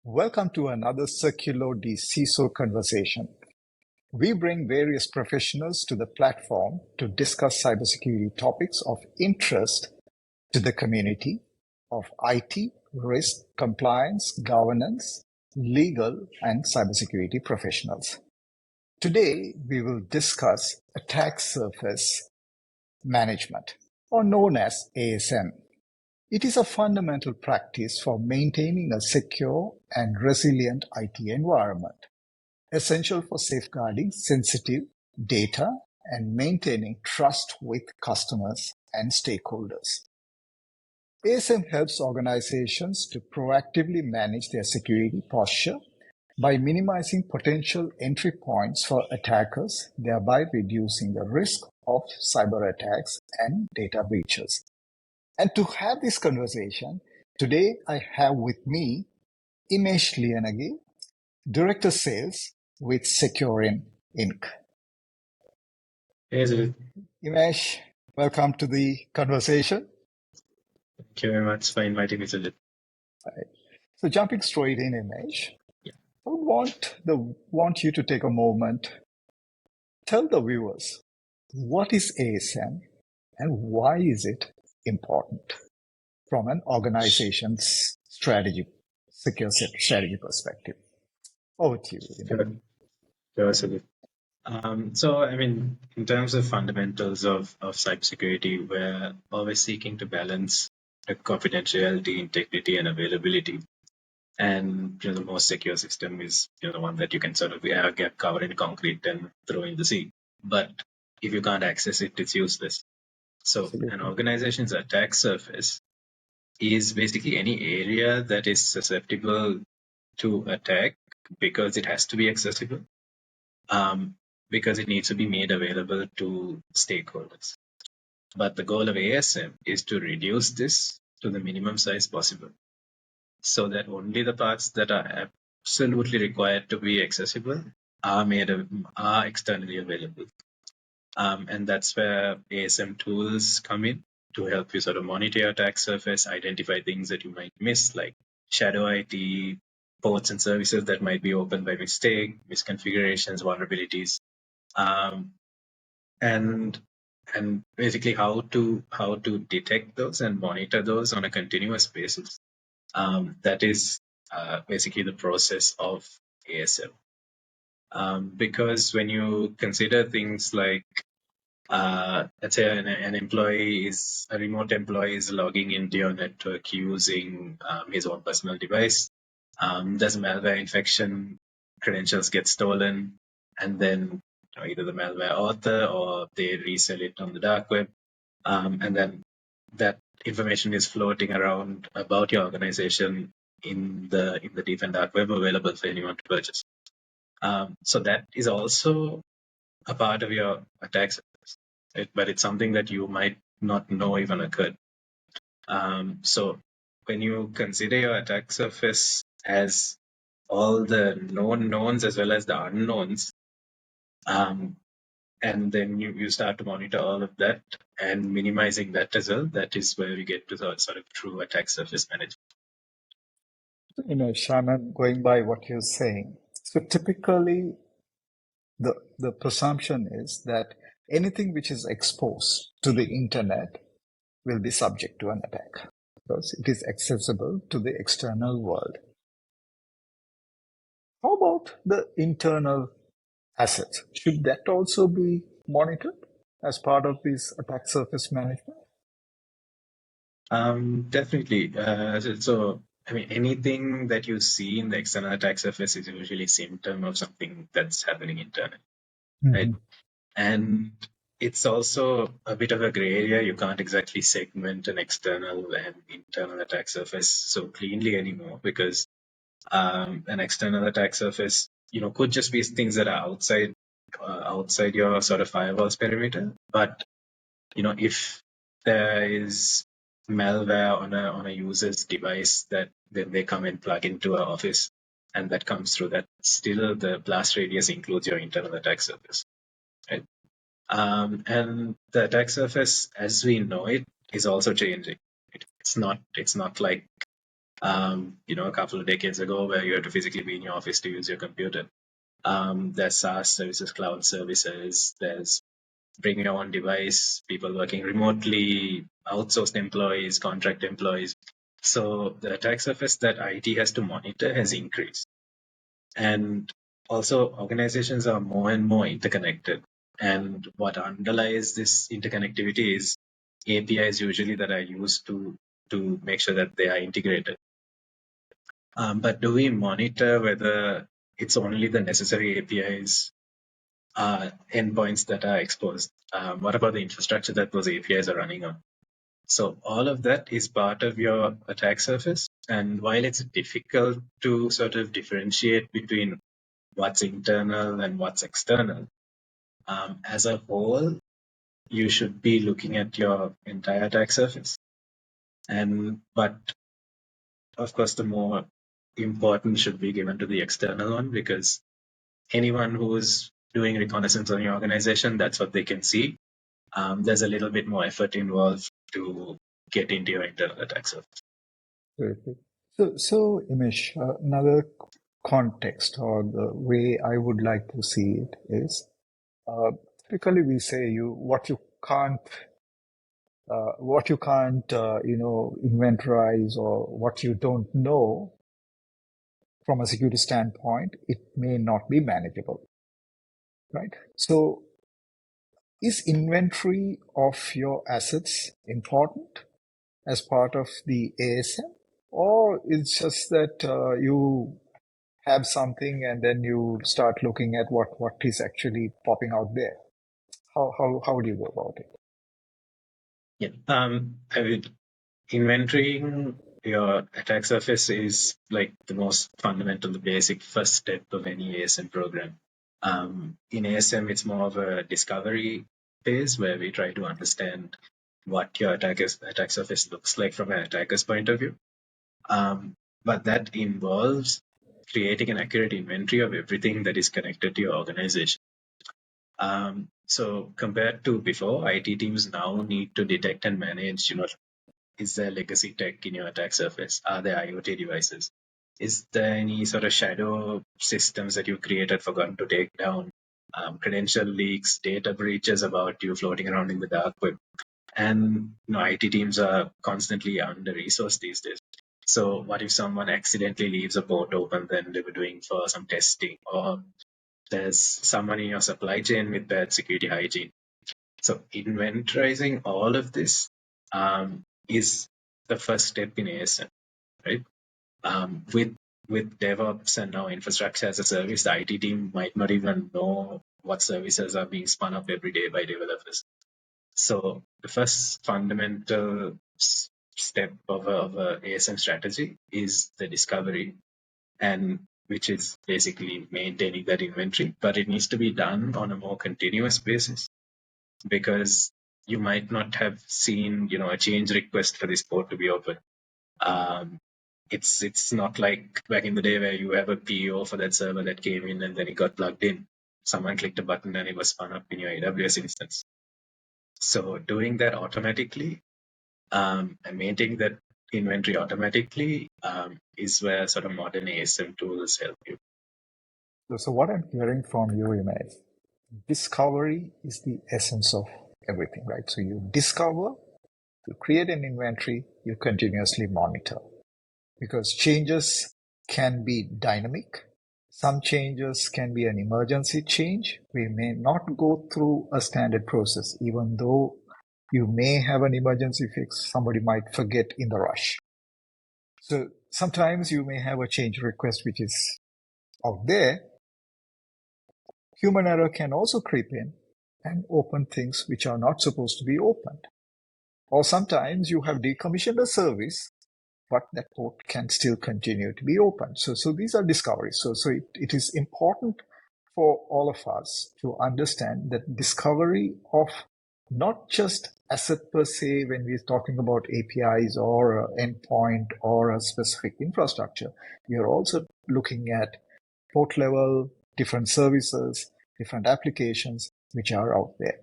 Welcome to another Circulo di CISO conversation. We bring various professionals to the platform to discuss cybersecurity topics of interest to the community of IT, risk, compliance, governance, legal, and cybersecurity professionals. Today, we will discuss attack surface management, or known as ASM. It is a fundamental practice for maintaining a secure and resilient IT environment, essential for safeguarding sensitive data and maintaining trust with customers and stakeholders. ASM helps organizations to proactively manage their security posture by minimizing potential entry points for attackers, thereby reducing the risk of cyber attacks and data breaches. And to have this conversation, today I have with me Imesh Liyanage, Director Sales with Securin Inc. Hey, Sujit. Imesh, welcome to the conversation. Thank you very much for inviting me, Sujit. Right. So jumping straight in, Imesh, Yeah. I would want you to take a moment, tell the viewers, what is ASM and why is it important from an organization's secure strategy perspective? Over to you, Imesh. Sure, Sujit. In terms of fundamentals of cybersecurity, we're always seeking to balance the confidentiality, integrity, and availability. And the most secure system is the one that you can sort of get covered in concrete and throw in the sea. But if you can't access it, it's useless. So an organization's attack surface is basically any area that is susceptible to attack because it has to be accessible, because it needs to be made available to stakeholders. But the goal of ASM is to reduce this to the minimum size possible so that only the parts that are absolutely required to be accessible are externally available. And that's where ASM tools come in to help you sort of monitor your attack surface, identify things that you might miss, like shadow IT, ports and services that might be opened by mistake, misconfigurations, vulnerabilities, and basically how to detect those and monitor those on a continuous basis. That is basically the process of ASM. Because when you consider things like let's say a remote employee is logging into your network using his own personal device. There's a malware infection, credentials get stolen, and then either the malware author or they resell it on the dark web, and then that information is floating around about your organization in the deep and dark web, available for anyone to purchase. So that is also a part of your attack surface, right? But it's something that you might not know even occurred. So when you consider your attack surface as all the known knowns as well as the unknowns, and then you start to monitor all of that and minimizing that as well, that is where we get to the sort of true attack surface management. Shannon, going by what you're saying, so typically the presumption is that anything which is exposed to the internet will be subject to an attack because it is accessible to the external world. How about the internal assets? Should that also be monitored as part of this attack surface management? Definitely. Anything that you see in the external attack surface is usually a symptom of something that's happening internally, right? And it's also a bit of a gray area. You can't exactly segment an external and internal attack surface so cleanly anymore because an external attack surface, could just be things that are outside your sort of firewall's perimeter. But if there is malware on a user's device that then they come and plug into our office and that comes through, that still the blast radius includes your internal attack surface, right? And the attack surface as we know it is also changing. It's not like a couple of decades ago where you had to physically be in your office to use your computer. There's SaaS services, cloud services, there's bring your own device, people working remotely, outsourced employees, contract employees. So the attack surface that IT has to monitor has increased. And also organizations are more and more interconnected. And what underlies this interconnectivity is APIs usually that are used to make sure that they are integrated. But do we monitor whether it's only the necessary APIs endpoints that are exposed? What about the infrastructure that those APIs are running on? So all of that is part of your attack surface. And while it's difficult to sort of differentiate between what's internal and what's external, as a whole, you should be looking at your entire attack surface. But of course, the more importance should be given to the external one, because anyone who's doing reconnaissance on your organization, that's what they can see. There's a little bit more effort involved to get into your internal attack surface. Perfect. So Imesh, another context or the way I would like to see it is, typically we say what you can't inventorize or what you don't know from a security standpoint, it may not be manageable, right? So is inventory of your assets important as part of the ASM, or it's just that you have something and then you start looking at what is actually popping out there? How do you go about it? Yeah, inventorying your attack surface is like the most fundamental, the basic first step of any ASM program. In ASM, it's more of a discovery phase where we try to understand what your attack surface looks like from an attacker's point of view. But that involves creating an accurate inventory of everything that is connected to your organization. So compared to before, IT teams now need to detect and manage, is there legacy tech in your attack surface? Are there IoT devices? Is there any sort of shadow systems that you created, forgotten to take down? Credential leaks, data breaches about you floating around in the dark web. And IT teams are constantly under-resourced these days. So what if someone accidentally leaves a port open then they were doing for some testing, or there's someone in your supply chain with bad security hygiene? So inventorizing all of this is the first step in ASM, right? With DevOps and now infrastructure as a service, the IT team might not even know what services are being spun up every day by developers. So the first fundamental step of a ASM strategy is the discovery, and which is basically maintaining that inventory, but it needs to be done on a more continuous basis, because you might not have seen, a change request for this port to be open. It's not like back in the day where you have a PO for that server that came in and then it got plugged in. Someone clicked a button and it was spun up in your AWS instance. So doing that automatically and maintaining that inventory automatically is where sort of modern ASM tools help you. So what I'm hearing from you, Imesh, discovery is the essence of everything, right? So you discover, you create an inventory, you continuously monitor, because changes can be dynamic. Some changes can be an emergency change. We may not go through a standard process, even though you may have an emergency fix, somebody might forget in the rush. So sometimes you may have a change request which is out there. Human error can also creep in and open things which are not supposed to be opened. Or sometimes you have decommissioned a service, but that port can still continue to be open. So these are discoveries. So it is important for all of us to understand that discovery of not just asset per se when we're talking about APIs or endpoint or a specific infrastructure, we are also looking at port level, different services, different applications which are out there.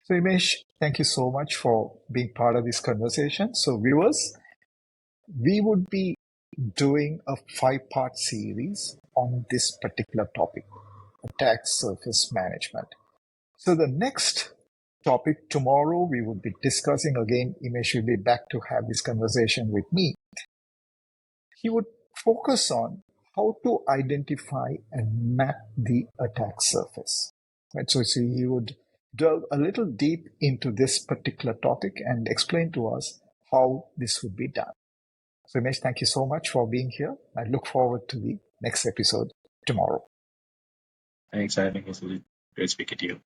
So Imesh, thank you so much for being part of this conversation. So viewers, we would be doing a 5-part series on this particular topic, attack surface management. So the next topic tomorrow we will be discussing again. Imesh will be back to have this conversation with me. He would focus on how to identify and map the attack surface. Right? So he would delve a little deep into this particular topic and explain to us how this would be done. So Imesh, thank you so much for being here. I look forward to the next episode tomorrow. Thanks for having us. Great speaking to you.